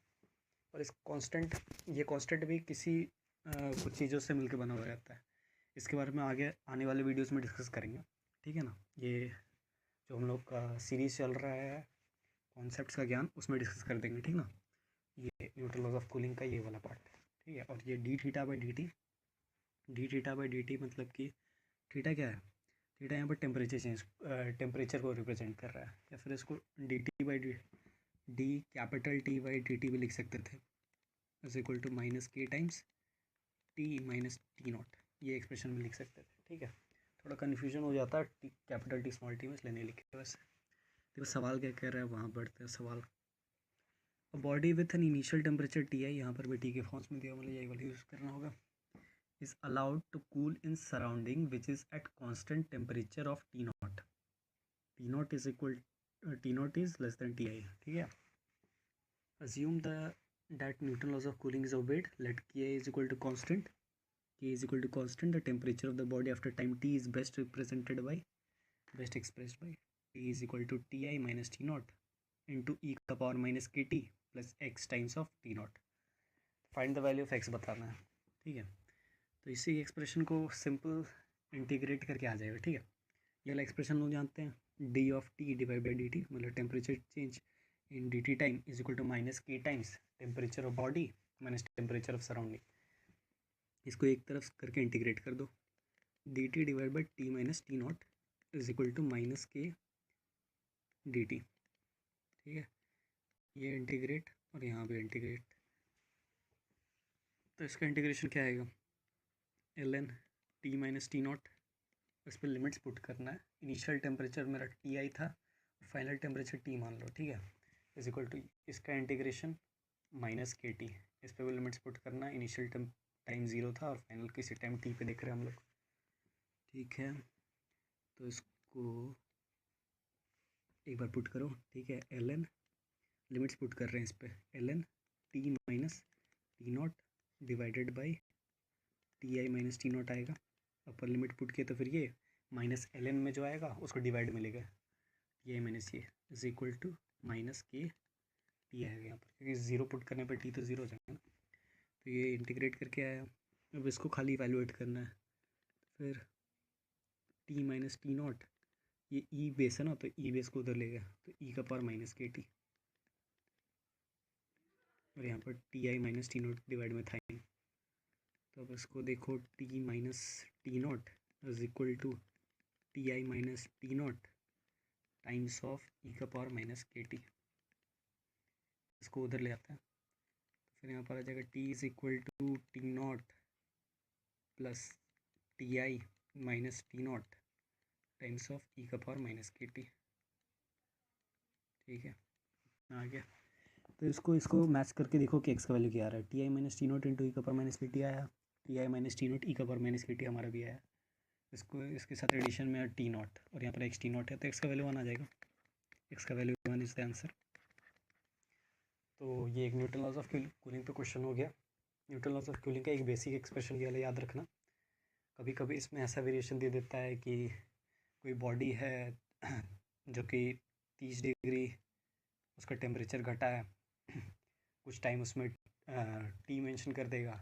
[SPEAKER 1] और इस कांस्टेंट, ये कांस्टेंट भी किसी कुछ चीज़ों से मिलकर बना हुआ रहता है, इसके बारे में आगे आने वाले वीडियोस में डिस्कस करेंगे, ठीक है ना। ये जो हम लोग का सीरीज़ चल रहा है कॉन्सेप्ट्स का ज्ञान, उसमें डिस्कस कर देंगे, ठीक ना। ये न्यूटन लॉज ऑफ कूलिंग का ये वाला पार्ट, ठीक है। और ये D theta by D T, D theta by D T मतलब कि थीटा क्या है, थीटा यहाँ पर टेम्परेचर चेंज, टेम्परेचर को रिप्रेजेंट कर रहा है, या फिर इसको D T by D capital T by D T भी लिख सकते थे, is equal to minus K times T minus T not, ये एक्सप्रेशन में लिख सकते थे, ठीक है। थोड़ा कन्फ्यूजन हो जाता है T capital T small T में, इसलिए नहीं लिखे वैसे। देखो सवाल क्या कह रहा है, वहाँ बढ़ते हैं सवाल। A body with an initial temperature T I, यहाँ पर भी टी के फॉर्म्स में दिया, मतलब यही वाला यूज़ करना होगा, is allowed to cool in surrounding which is at constant temperature of T naught. T naught is equal T naught is less than Ti, ठीक है। Assume that Newton laws of cooling is obeyed. Let Ki is equal to constant. K is equal to constant. The temperature of the body after time T is best expressed by T is equal to Ti minus T naught into e का power minus Kt plus x times of T naught. Find the value of x बताना है, ठीक है। तो इसी expression को simple integrate करके आ जाएगा, ठीक है। ये वाला एक्सप्रेशन लोग जानते हैं, D of T divide by D T, मतलब temperature change in D T time is equal to minus K times temperature of body minus temperature of surrounding. इसको एक तरफ करके इंटीग्रेट कर दो, D T divide by T minus T naught is equal to minus K D T, ठीक है। ये integrate और यहाँ पे इंटीग्रेट, तो इसका इंटीग्रेशन क्या आएगा, L N T minus T naught, इस पर लिमिट्स पुट करना है। इनिशियल टेम्परेचर मेरा टी आई था, फाइनल टेम्परेचर टी मान लो, ठीक है, इज इक्वल टू इसका इंटीग्रेशन माइनस के टी, इस पर भी लिमिट्स पुट करना है। इनिशियल टाइम 0 था और फाइनल किसी टाइम टी पे देख रहे हैं हम लोग, ठीक है। तो इसको एक बार पुट करो, ठीक है, एल एन लिमिट्स पुट कर रहे हैं इस पर, L N T minus T naught divided by T I minus T naught आएगा। अपर लिमिट पुट किया तो फिर ये माइनस एल एन में जो आएगा उसको डिवाइड मिलेगा, टी आई माइनस ये is equal to minus K T आएगा यहाँ पर, क्योंकि 0 पुट करने पर टी तो 0 हो जाएगा ना। तो ये इंटीग्रेट करके आया, अब इसको खाली इवैल्यूएट करना है। फिर टी माइनस टी नॉट, ये ई बेस है ना, तो ई बेस को उधर ले गया, तो ई का पावर माइनस के टी, और यहाँ पर T I minus T naught divide में था ही। तो अब इसको देखो, T minus T naught is equal to T I minus T naught times of E का पावर माइनस के टी, इसको उधर ले आता है। तो फिर यहाँ पर आ जाएगा T is equal to T naught plus T I minus T naught times of E का पावर माइनस के टी, ठीक है, आ गया। तो इसको मैच करके देखो कि एक्स का वैल्यू क्या आ रहा है, T I minus T naught into E का पावर माइनस के टी आया, T I minus T naught E का पावर माइनस के टी हमारा भी आया। इसको इसके साथ एडिशन में टी नॉट और यहाँ पर एक्स टी नॉट है, तो एक्स का वैल्यू 1 आ जाएगा, एक्स का वैल्यू 1 इज द आंसर। तो ये एक न्यूटन लॉज ऑफ कूलिंग पे क्वेश्चन हो गया। न्यूटन लॉज ऑफ कूलिंग का एक बेसिक एक्सप्रेशन ये वाला याद रखना। कभी कभी इसमें ऐसा वेरिएशन दे देता है कि कोई बॉडी है जो कि 30 डिग्री उसका टेम्परेचर घटा है, कुछ टाइम उसमें टी मेंशन कर देगा,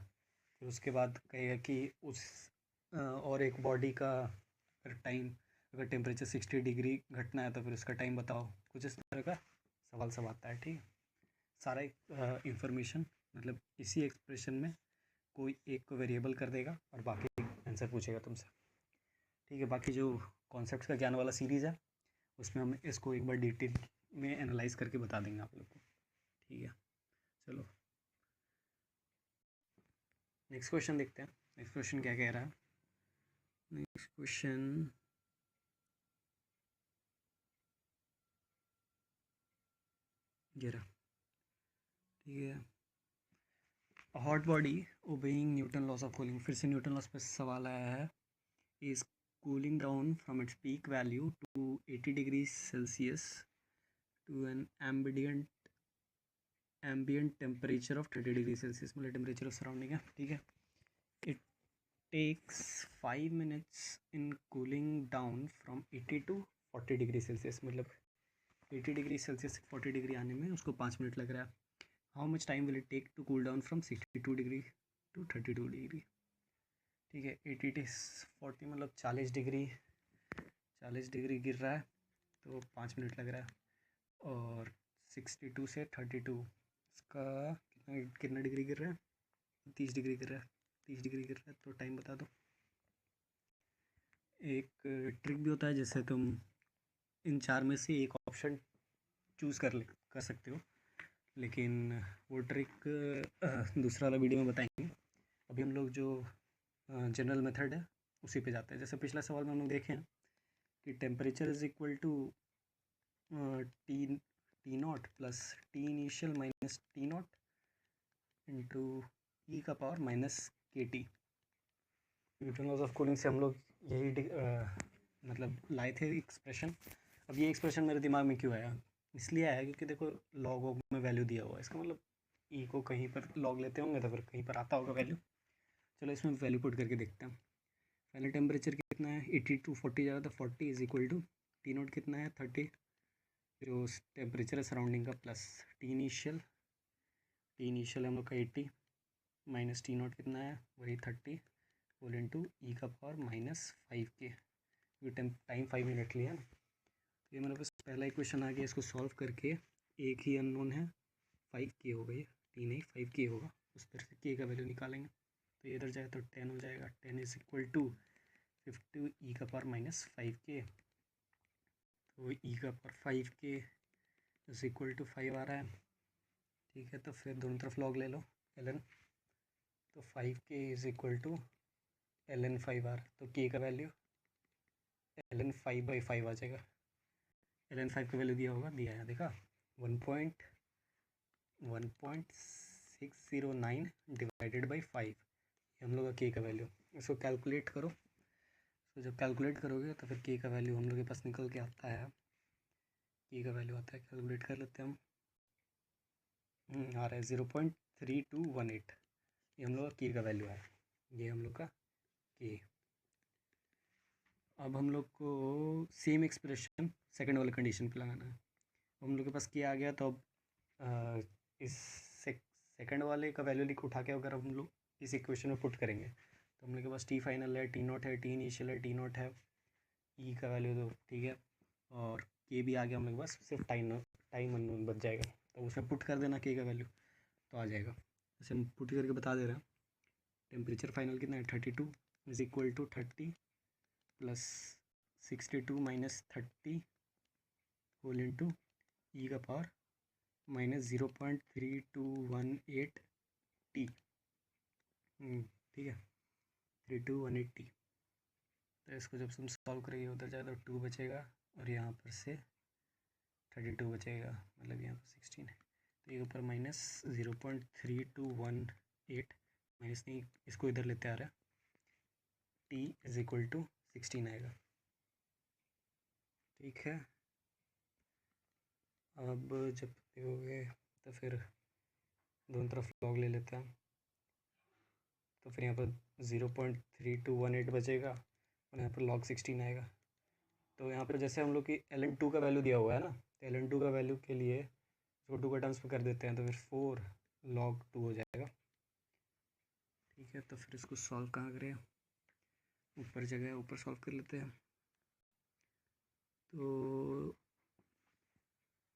[SPEAKER 1] फिर उसके बाद कहेगा कि उस और एक बॉडी का टाइम अगर टेम्परेचर 60 डिग्री घटना है तो फिर उसका टाइम बताओ, कुछ इस तरह का सवाल सब आता है, ठीक है। सारा इंफॉर्मेशन मतलब इसी एक्सप्रेशन में कोई एक को वेरिएबल कर देगा और बाकी आंसर पूछेगा तुमसे, ठीक है। बाकी जो कॉन्सेप्ट्स का ज्ञान वाला सीरीज़ है उसमें हम इसको एक बार डिटेल में एनालाइज करके बता देंगे आप लोग को, ठीक है। चलो नेक्स्ट क्वेश्चन देखते हैं। नेक्स्ट क्वेश्चन क्या कह रहा है, नेक्स्ट क्वेश्चन ये रहा, ठीक है। Hot body obeying Newton laws of cooling, फिर से न्यूटन लॉस पे सवाल आया है, is cooling down from its peak value to 80 degree Celsius to an ambient temperature of 30 degree Celsius, मतलब टेम्परेचर ऑफ सराउंडिंग है, ठीक है। It takes 5 minutes in cooling down from 80 to 40 degree Celsius, मतलब 80 degree Celsius से 40 degree आने में उसको 5 minute लग रहा है। How much time will it take to cool down from 62 degree to 32 degree, ठीक है। 80 टू 40 मतलब 40 डिग्री गिर रहा है तो 5 मिनट लग रहा है, और 62 से 32 इसका कितना डिग्री गिर रहा है, 30 डिग्री गिर रहा है, 30 डिग्री गिर रहा है, तो टाइम बता दो। एक ट्रिक भी होता है जैसे तुम इन 4 में से एक ऑप्शन चूज़ कर सकते हो, लेकिन वो ट्रिक दूसरा वाला वीडियो में बताएंगे। अभी हम लोग जो जनरल मेथड है उसी पे जाते हैं। जैसे पिछला सवाल में हम लोग देखें कि temperature is equal to T naught plus T initial minus T naught into E का power minus K T. Newton laws of cooling से हम लोग यही मतलब लाए थे एक्सप्रेशन। अब ये एक्सप्रेशन मेरे दिमाग में क्यों आया, इसलिए आया क्योंकि देखो लॉग वॉग में वैल्यू दिया हुआ है, इसका मतलब ई को कहीं पर लॉग लेते होंगे तो फिर कहीं पर आता होगा वैल्यू। चलो इसमें वैल्यू पुट करके देखते हैं। फाइनल टेम्परेचर कितना है, 80 टू 40 जा रहा था, 40 is equal to T naught कितना है 30, जो टेम्परेचर है सराउंडिंग का, प्लस टी इनिशियल हम लोग का 80 माइनस टी नोट कितना है वही 30, होल इंटू ई का पावर -5k, टाइम 5 मिनट लिया ना। तो ये मेरे पास पहला इक्वेशन आ गया, इसको सॉल्व करके एक ही अननोन है 5k हो गई, 3 नहीं 5k होगा, उस तरह से k का वैल्यू निकालेंगे। तो ये इधर जाए तो 10 हो जाएगा, 10 इज इक्वल टू 50 ई का पावर -5k, तो ई का power 5k is equal to 5 आ रहा है। ठीक है, तो फिर दोनों तरफ लॉग ले लो ln, तो 5k is equal to ln 5 आ रहा है, तो k का वैल्यू ln 5/5 आ जाएगा। ln 5 का वैल्यू दिया होगा, दिया है, देखा 1.609 डिवाइडेड बाई 5, ये हम लोग का के का वैल्यू। इसको कैलकुलेट करो, तो जब कैलकुलेट करोगे तो फिर के का वैल्यू हम लोग के पास निकल के आता है, के का वैल्यू आता है, कैलकुलेट कर लेते हैं हम, आ रहा है 0.3218, ये हम लोग का के का वैल्यू है, ये हम लोग का के। अब हम लोग को सेम एक्सप्रेशन सेकंड वाले कंडीशन पे लगाना है। हम लोग के पास के आ गया, तो अब इस सेकंड वाले का वैल्यू लिख उठा के अगर हम लोग इस इक्वेशन में पुट करेंगे, तो हम लोग के पास टी फाइनल है, टी नॉट है, टी इनिशियल है, टी नॉट है, ई का वैल्यू तो ठीक है, और के भी आ गया हम लोग के पास, सिर्फ टाइम अननोन बच जाएगा, तो उसमें पुट कर देना के का वैल्यू, तो आ जाएगा। जैसे हम पुट करके बता दे रहे हैं, टेम्परेचर फाइनल कितना है 32 is equal to 30 plus 62 minus 30 whole into E का पावर -0.3218 टी, ठीक है 3218 टी। तो इसको जब तुम सॉल्व करेंगे उधर जाए तो 2 बचेगा, और यहाँ पर से 32 बचेगा, मतलब यहाँ पर 16 है, तो ये ऊपर -0.3218 माइनस नहीं, इसको इधर लेते आ रहा है, टी इज इक्वल टू 16 आएगा। ठीक है, अब जब देखोगे तो फिर दोनों तरफ लॉग ले लेते हैं, तो फिर यहाँ पर 0.3218 बचेगा, और यहाँ पर log 16 आएगा। तो यहाँ पर जैसे हम लोग की ln2 का वैल्यू दिया हुआ है ना, तो ln2 का वैल्यू के लिए इसको 2 का टर्म्स में कर देते हैं, तो फिर 4 log 2 हो जाएगा। ठीक है, तो फिर इसको सॉल्व कहाँ करें, ऊपर जगह ऊपर सॉल्व कर लेते हैं। तो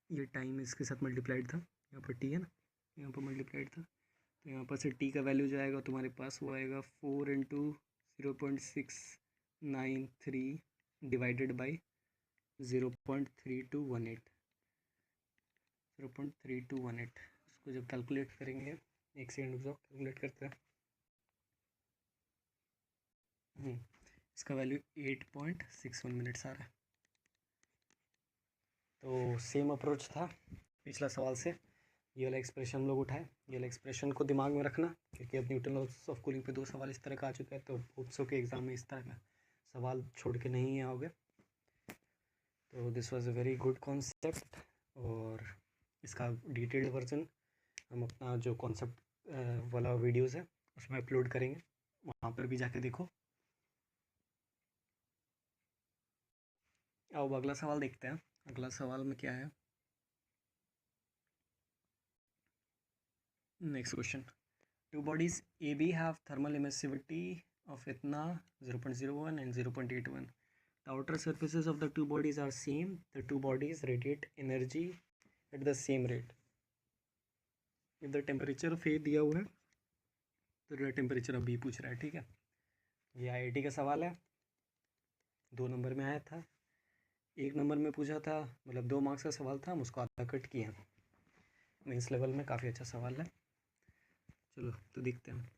[SPEAKER 1] ये टाइम इसके साथ मल्टीप्लाइड था, यहाँ पर टी है ना, यहाँ पर मल्टीप्लाइड था, तो यहाँ पर से टी का वैल्यू जो आएगा तुम्हारे पास वो आएगा 4 इंटू 0.693 डिवाइडेड बाई 0.3218, उसको जब कैलकुलेट करेंगे, एक सेकेंड रुक जाओ, कैलकुलेट करते हैं। इसका वैल्यू 8.61 मिनट्स आ रहा है। तो सेम अप्रोच था पिछला सवाल से, ये वाला एक्सप्रेशन हम लोग उठाए, ये वाला एक्सप्रेशन को दिमाग में रखना, क्योंकि अब न्यूटन लॉस ऑफ कूलिंग पे 2 सवाल इस तरह का आ चुका है, तो होप्सो के एग्ज़ाम में इस तरह का सवाल छोड़ के नहीं आओगे। तो this was a very good concept, और इसका डिटेल्ड वर्जन हम अपना जो कॉन्सेप्ट वाला वीडियोज़ है उसमें अपलोड करेंगे, वहाँ पर भी जाके देखो। अब अगला सवाल देखते हैं, अगला सवाल में क्या है। Next question, two bodies AB have thermal emissivity of इतना 0.01 and 0.81. The outer surfaces of the two bodies are same. The two bodies radiate energy at the same rate. If the temperature of A दिया हुआ है, तो temperature of B पूछ रहा है। ठीक है, ये IIT का सवाल है, 2 नंबर में आया था, 1 नंबर में पूछा था, मतलब 2 मार्क्स का सवाल था, हम उसको आधा कट किया। मेंस लेवल में काफ़ी अच्छा सवाल है। चलो तो देखते हैं।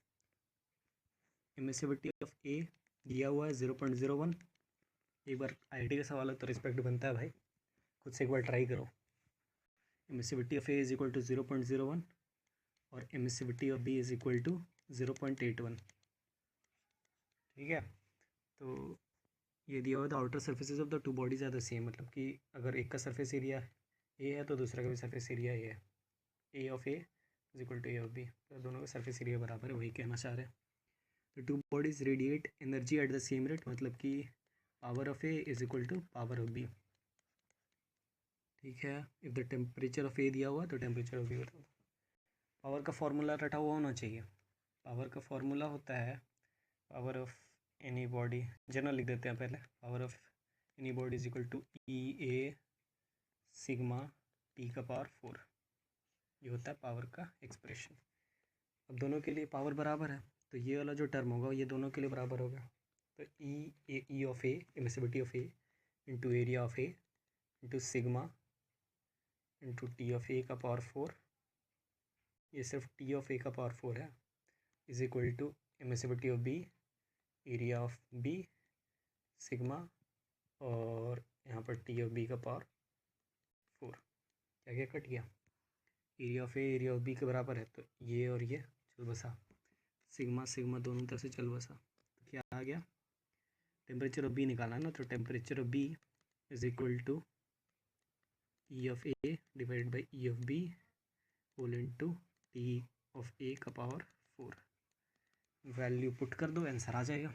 [SPEAKER 1] एमिसिविटी ऑफ ए दिया हुआ है 0.01, एक बार IIT का सवाल है तो रिस्पेक्ट बनता है भाई, खुद से एक बार ट्राई करो। Emissivity of A is equal to 0.01 और emissivity of B is equal to 0.81। ठीक है, तो ये दिया हुआ था outer surfaces of the two bodies are the same, मतलब कि अगर एक का सरफेस एरिया ए है तो दूसरा का भी सरफेस एरिया ए है, A of A is equal to A of B, तो दोनों का सरफेस एरिया बराबर है, वही कहना चाह रहे हैं। तो two bodies radiate energy at the same rate, मतलब कि power of A is equal to power of B. ठीक है, if the temperature of A दिया हुआ तो टेम्परेचर ऑफ बी बता दो। पावर का फॉर्मूला रटा हुआ होना चाहिए, पावर का फॉर्मूला होता है power of any body general लिख देते हैं पहले, power of any body is equal to E/A sigma T⁴, ये होता है पावर का एक्सप्रेशन। अब दोनों के लिए पावर बराबर है तो ये वाला जो टर्म होगा ये दोनों के लिए बराबर होगा, तो E of A emissivity of A into area of A into sigma into T of A का पावर 4, ये सिर्फ T ऑफ ए का पावर 4 है, is equal to emissivity of B area of B sigma और यहाँ पर T of B का power 4। क्या क्या कट गया, area of A area of B के बराबर है तो ये और ये चल बसा, सिग्मा सिग्मा दोनों तरफ से चल बसा, तो क्या आ गया, टेम्परेचर ऑफ बी निकाला ना, तो temperature of B is equal to E of A divide by E of B whole into T of A का पावर 4। वैल्यू पुट कर दो, आंसर आ जाएगा।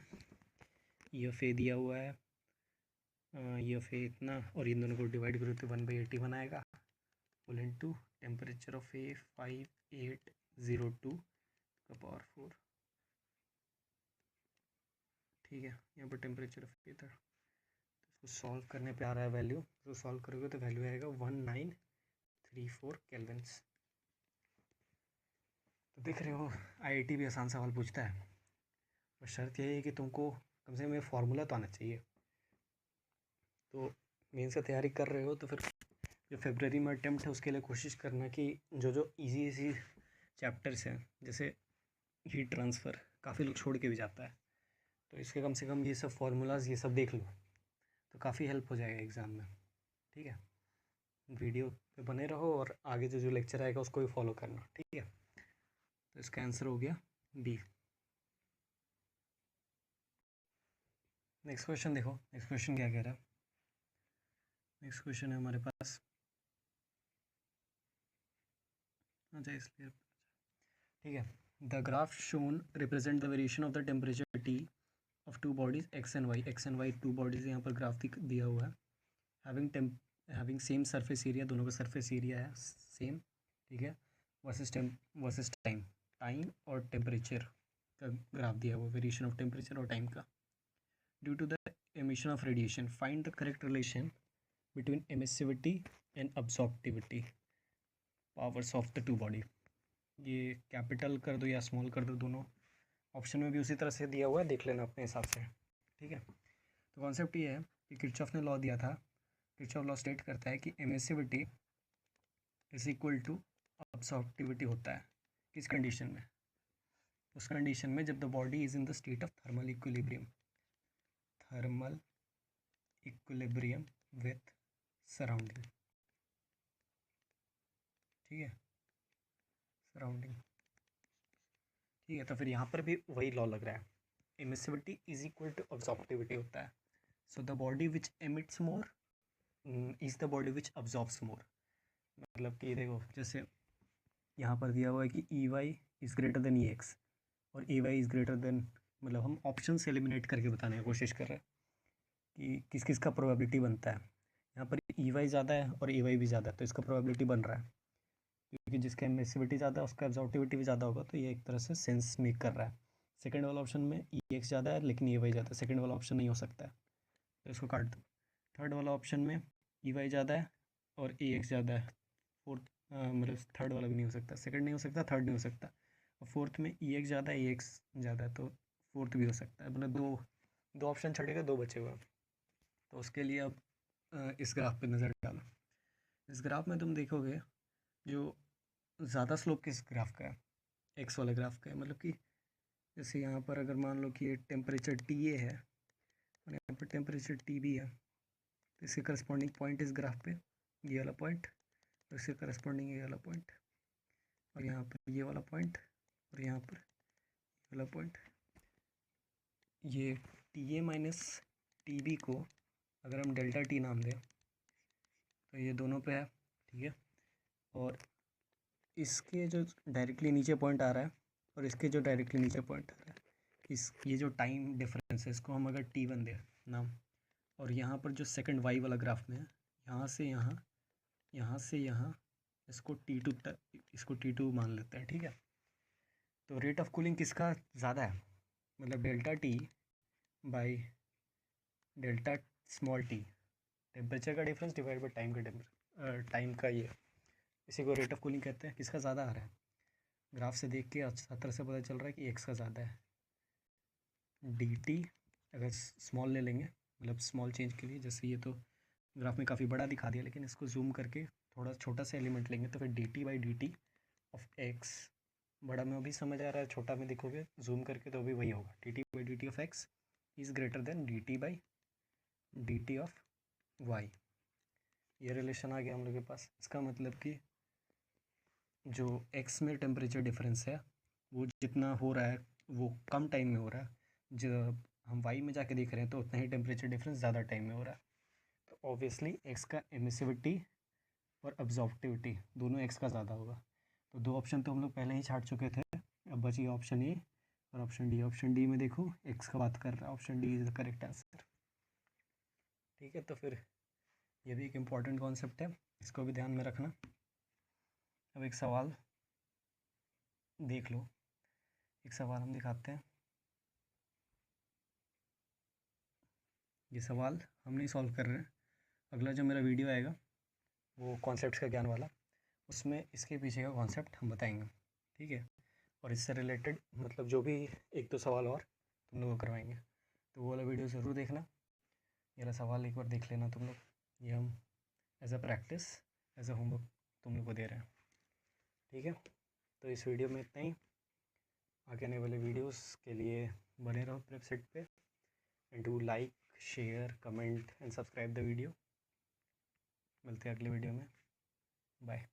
[SPEAKER 1] E ऑफ ए दिया हुआ है, E ऑफ ए इतना, और इन दोनों को डिवाइड करो तो 1/81 आएगा, होल इंटू टेम्परेचर ऑफ ए 5802 का पावर 4। ठीक है, यहाँ पर टेम्परेचर ऑफ ए था, तो इसको सॉल्व करने पे आ रहा है वैल्यू, तो सॉल्व करोगे तो वैल्यू आएगा 1934 केल्विन्स। तो देख रहे हो IIT भी आसान सवाल पूछता है, और शर्त यही है कि तुमको कम से कम ये फार्मूला तो आना चाहिए। तो मेंस का तैयारी कर रहे हो तो फिर जो फरवरी में अटैम्प्ट है उसके लिए कोशिश करना कि जो इजी चैप्टर्स हैं, जैसे हीट ट्रांसफ़र काफ़ी लोग छोड़ के भी जाता है, तो इसके कम से कम ये सब फार्मूलाज ये सब देख लो तो काफ़ी हेल्प हो जाएगा एग्ज़ाम में। ठीक है, वीडियो पे बने रहो और आगे जो लेक्चर आएगा उसको भी फॉलो करना। ठीक है, तो इसका आंसर हो गया बी। नेक्स्ट क्वेश्चन देखो, नेक्स्ट क्वेश्चन क्या कह रहा है। नेक्स्ट क्वेश्चन है हमारे पास, अच्छा इसलिए ठीक है, the graph shown represent the variation of the temperature T of two bodies X and Y two bodies यहाँ पर ग्राफ दिया हुआ है, हैविंग सेम सरफेस एरिया, दोनों का सरफेस एरिया है सेम। ठीक है, वर्सेस टाइम और टेम्परेचर का ग्राफ दिया हुआ, वेरिएशन ऑफ टेम्परेचर और टाइम का। Due to the emission of radiation find the correct relation between emissivity and absorptivity powers of the two body. ये कैपिटल कर दो या स्मॉल कर दो, दोनों ऑप्शन में भी उसी तरह से दिया हुआ है, देख लेना अपने हिसाब से। ठीक है, तो कॉन्सेप्ट ये है कि किरचॉफ ने लॉ दिया था, किरचॉफ लॉ स्टेट करता है कि एमिसिविटी इज इक्वल टू अब्सॉर्प्टिविटी होता है किस कंडीशन में, उस कंडीशन में जब the body is in the state of thermal equilibrium with surrounding. ठीक है, सराउंडिंग। ठीक है, तो फिर यहाँ पर भी वही लॉ लग रहा है, emissivity is equal to absorptivity होता है, so the body which emits more is the body which absorbs more. मतलब कि देखो जैसे यहाँ पर दिया हुआ है कि EY is greater then EX और AY इज़ ग्रेटर देन, मतलब हम ऑप्शन से एलिमिनेट करके बताने की कोशिश कर रहे हैं कि किस किस का प्रोबेबिलिटी बनता है। यहाँ पर EY ज़्यादा है और AY भी ज़्यादा है, तो इसका प्रोबेबिलिटी बन रहा है, क्योंकि जिसका एमिसिविटी ज़्यादा है उसका एब्जॉर्प्टिविटी भी ज़्यादा होगा, तो ये एक तरह से सेंस मेक कर रहा है। सेकंड वाला ऑप्शन में EX ज़्यादा है लेकिन AY ज़्यादा है, सेकंड वाला ऑप्शन नहीं हो सकता है, तो इसको काट दो। थर्ड वाला ऑप्शन में EY ज़्यादा है और AX ज़्यादा है, फोर्थ मतलब थर्ड वाला भी नहीं हो सकता, सेकंड नहीं हो सकता, थर्ड नहीं हो सकता, और फोर्थ में EX ज़्यादा है AX ज़्यादा है, तो फोर्थ भी हो सकता है, मतलब दो ऑप्शन छड़ेगा, दो बचे हुए। तो उसके लिए अब इस ग्राफ पे नज़र डालो। इस ग्राफ में तुम देखोगे जो ज़्यादा स्लोप किस ग्राफ का है, एक्स वाले ग्राफ का है, मतलब कि जैसे यहाँ पर अगर मान लो कि ये टेम्परेचर TA है और यहाँ पर टेम्परेचर TB है, तो इसके करस्पॉन्डिंग पॉइंट इस ग्राफ पे ये वाला पॉइंट, और इसके करस्पॉन्डिंग ये वाला पॉइंट, और यहाँ पर ये वाला पॉइंट, और यहाँ पर ये वाला पॉइंट। ये TA माइनस TB को अगर हम डेल्टा T नाम दें तो ये दोनों पे है। ठीक है, और इसके जो डायरेक्टली नीचे पॉइंट आ रहा है और इसके जो डायरेक्टली नीचे पॉइंट आ रहा है, ये जो टाइम डिफरेंस है इसको हम अगर T1 दें नाम, और यहाँ पर जो सेकंड वाई वाला ग्राफ में है, यहाँ से यहाँ, यहाँ से यहाँ, इसको T2 मान लेते हैं। ठीक है, तो रेट ऑफ कूलिंग किसका ज़्यादा है, मतलब delta T by delta small T, temperature का डिफरेंस डिवाइड बाई टाइम का ये, इसी को रेट ऑफ कूलिंग कहते हैं। किसका ज़्यादा आ रहा है, ग्राफ से देख के अच्छा तरह से पता चल रहा है कि एक्स का ज़्यादा है। डी टी अगर स्मॉल ले लेंगे, मतलब स्मॉल चेंज के लिए, जैसे ये तो ग्राफ में काफ़ी बड़ा दिखा दिया, लेकिन इसको जूम करके थोड़ा छोटा सा एलिमेंट लेंगे तो फिर D T by D T of x, बड़ा में अभी समझ आ रहा है, छोटा में देखोगे जूम करके तो अभी वही होगा, D T by D T of X is greater than D T by D T of Y. ये रिलेशन आ गया हम लोग के पास। इसका मतलब कि जो एक्स में टेम्परेचर डिफरेंस है वो जितना हो रहा है वो कम टाइम में हो रहा है, जब हम वाई में जाके देख रहे हैं तो उतना ही टेम्परेचर डिफरेंस ज़्यादा टाइम में हो रहा है। तो ऑब्वियसली एक्स का एमिसिविटी और अब्जॉर्प्टिविटी दोनों एक्स का ज़्यादा होगा। तो दो ऑप्शन तो हम लोग पहले ही छाट चुके थे, अब बची ऑप्शन ए और ऑप्शन डी। ऑप्शन डी में देखो एक्स का बात कर रहा है, option D is the correct answer. ठीक है, तो फिर ये भी एक इम्पॉर्टेंट कॉन्सेप्ट है, इसको भी ध्यान में रखना। अब एक सवाल देख लो, एक सवाल हम दिखाते हैं। ये सवाल हम नहीं सॉल्व कर रहे हैं, अगला जो मेरा वीडियो आएगा वो कॉन्सेप्ट्स का ज्ञान वाला, उसमें इसके पीछे का कॉन्सेप्ट हम बताएंगे। ठीक है, और इससे रिलेटेड मतलब जो भी एक दो सवाल और तुम लोग को करवाएंगे, तो वो वाला वीडियो ज़रूर देखना। ये वाला सवाल एक बार देख लेना तुम लोग, ये हम as a practice, as a homework तुम लोग को दे रहे हैं। ठीक है, तो इस वीडियो में इतना ही। आगे आने वाले वीडियोस के लिए बने रहो वेबसाइट पे, and do like, share, comment and subscribe the video. मिलते हैं अगले वीडियो में, बाय।